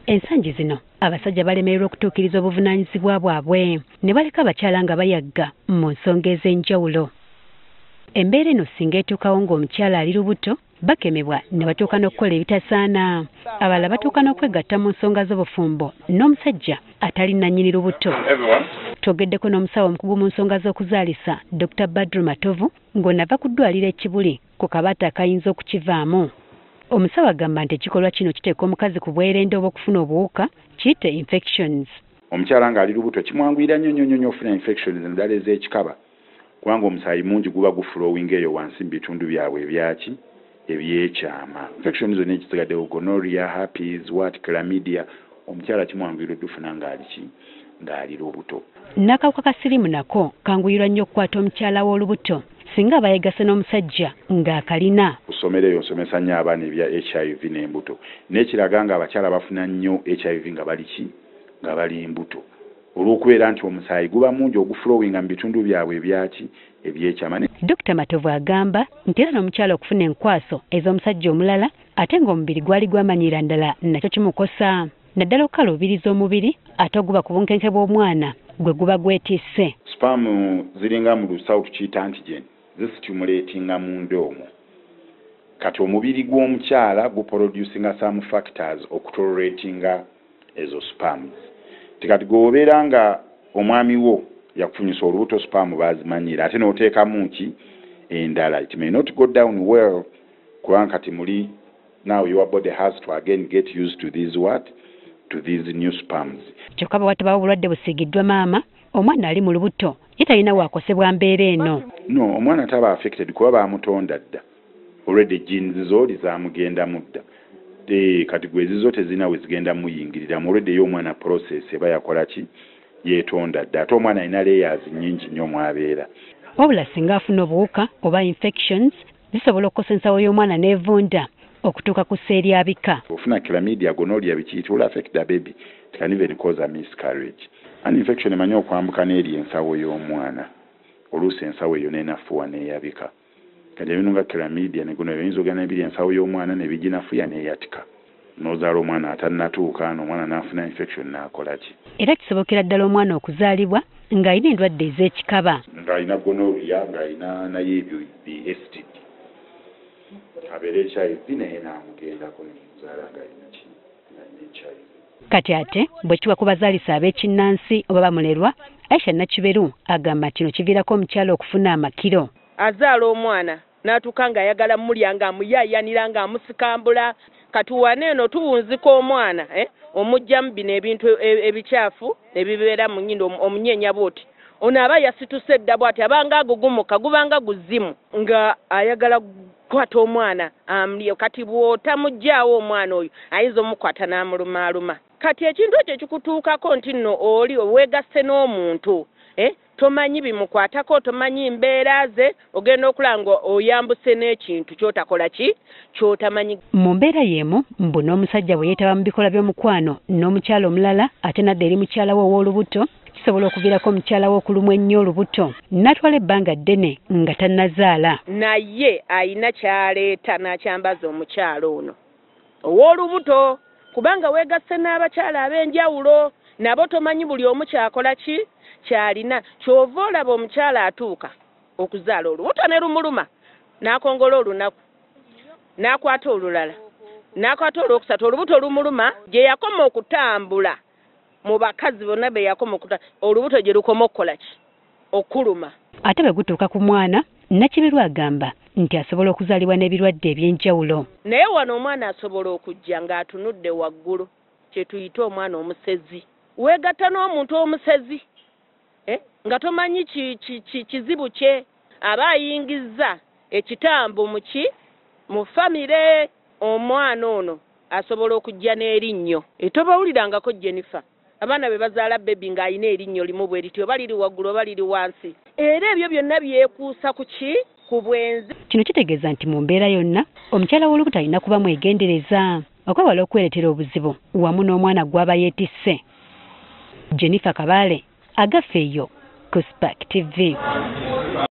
Ensangi zino abasajja balemererwa okutuukiriza obuvunaanyizibwa bwabwe ne baleka abakyala nga bayagga mu nsonga ez'enjawulo. Embeera eno singa etuukawo ng'omukyala ali lubuto bakemebwa ne batuuka n'okukola ebitasaana. Abalala batuuka n'okwegatta mu nsonga z'obufumbo n'omusajja atali nannyini lubuto. Twogeddeko n'omusawo omukugu mu nsonga z'okuzaalisa Dr. Badru Matovu ng'onava ku ddwaliro e Kibuli ku kabaata akayinza okukivaamu. Omusawo agamba nti ekikolwa kino kiteeka omukazi ku bwerende obw'okufuna obuwuka kiyite infections. Omukyala ng'ali lubuto kimwanguyira nnyo ofuna infections endala ez'ekikaba kubanga omusaayi mungi guba gufulowinga eyo wansi mu bitundu byabwe ebyekyama. Infections zonna ekisigaddewo gonorrhea, herpes, chlamydia, omukyala kimwanguyira oddufuna ng'ali lubuto. N'akawuka ka siriimu nako kanguyirwa nnyo okukwata omukyala w'olubuto singa aba yeegase n'omusajja ng'akalina. Kusomera eyo nsomesa nnyo abaana ebya HIV n'embuto. N'ekiraga nga abakyala bafuna nnyo HIV nga bali mbuto. Olw'okubeera nti omusaayi guba mungi ogufulowinga mu bitundu byabwe ebyekyama. Dr. Matovu agamba nti era n'omukyala okufuna enkwaso ez'omusajja omulala ate ng'omubiri gwali gwamanyira ndala nakyo kimukosa. Naddala okukalubiriza omubiri ate oguba ku bunkenke bw'omwana gwe guba gwetisse. Sperm ziringa mu lusawo tukiyita antigen zistimulatinga munda omwo. Kati omubiri gw'omukyala guproducinga some factors okutoleratinga ezo sperms. Tikati gobeera nga omwami wo yakufunyisa olubuto sperm bazimanyira ate n'oteekamu ki endala. It may not go down well kubanga kati muli now your body has to again get used to these new sperms. Kyokka bw'ataba obulwadde busiigiddwa maama omwana ali mu lubuto ye talina waakosebwa mbeera eno. No, omwana taba affected kuba bamutonda dda. Already genes zo zamugenda mudda. Kati gwezizo tezina we zigenda muyingirira already y'omwana process eba yakola ki yeetonda dda. Ate omwana alina layers nnyingi nnyo mwabeera. Wabula singa afuna obuwuka oba infections zisobola okukosa ensawo y'omwana n'evunda okutuuka ku sseeri abika. Ofuna chlamydia, gonorrhea biki will affect the baby. It can even cause a miscarriage. An infection emanyi okwambuka n'eri ensawo y'omwana. Oluusi ensawo eyo n'enafuwa n'eyabika. Kati ebintu nga chlamydia ne gonorrhea oyinza ogenda n'ebiri ensawo y'omwana ne biginafuya n'eyatika. N'ozaala omwana atannatuuka n'omwana n'afuna infection n'akola ki. Era kisobokera ddala omwana okuzaalibwa ng'alina endwadde ez'ekikaba. Ng'alina gonorrhea, ng'alina naye ebyo STD. Abeera HIV naye n'amugendako n'omuzaala ng'alina HIV. Kati ate bwe kiwa ku bazaalisa ab'ekinnansi oba bamulerwa, Aisha Nakiberu agamba kino kiviirako omukyala okufuna amakiro. Azaala omwana n'atuuka ng'ayagala mulya ng'amuyaayanira ng'amusikambula. Kati wane eno tuwunzika omwana omugyamu bino ebintu ebikyafu ebibeera mu nnyindo omunyeenya bw'oti. Ono aba yasituse dda bw'ati abanga agugumuka gubanga guzimu nga ayagala kwata omwana amulye. Kati bw'otamuggyaawo omwana oyo ayinza omukwata n'amulumaaluma. Kati ekintu ekyo kikutuukako nti nno oli weegasse n'omuntu tomanyi bimukwatako, tomanyi mbeera ze, ogenda okulanga oyambuse n'ekintu kyotakola ki kyotamanyi. Mu mbeera y'emu mbu n'omusajja bwe yeetaba mu bikola by'omukwano n'omukyala omulala ate nadde eri mukyala we ow'olubuto kisobola okuviirako omukyala we okulumwa ennyo olubuto n'atwala ebbanga ddene nga tannazaala. Naye ayina kyaleeta n'akyambaza omukyala ono ow'olubuto kubanga weegasse n'abakyala ab'enjawulo nabo tomanyi buli omu kyakola ki kyalina. Kyova olaba omukyala atuuka okuzaala olubuto ne lumuluma n'akongola olunaku n'akwata olulala n'akwata olwokusatu olubuto lumuluma gye yakoma okutambula mu bakazi bonna be yakoma olubuto gye lukoma okukola ki okuluma. Ate bwe gutuuka ku mwana Nakiberu agamba nti asobola okuzaalibwa n'ebirwadde eby'enjawulo. Naye wano omwana asobola okujja ng'atunudde waggulu kye tuyita omwana omusezi. Weegatta n'omuntu omusezi nga tomanyi kizibu kye aba ayingizza ekitambo mu famire. Omwana ono asobola okujja n'erinnyo tobawulirangako Jennifer abaana be bazaala bebi ng'alina erinnyo limu bwe lityo oba liri waggulu oba liri wansi. Era ebyo byonna byekuusa ku ki ku bwenzi. Kino kitegeeza nti mu mbeera yonna omukyala w'olubuto alina kuba mwegendereza okwewala okweretera obuzibu wamu n'omwana gw'aba yeetisse. Jennifer Kabale, Agafeeyo, ku Spark TV.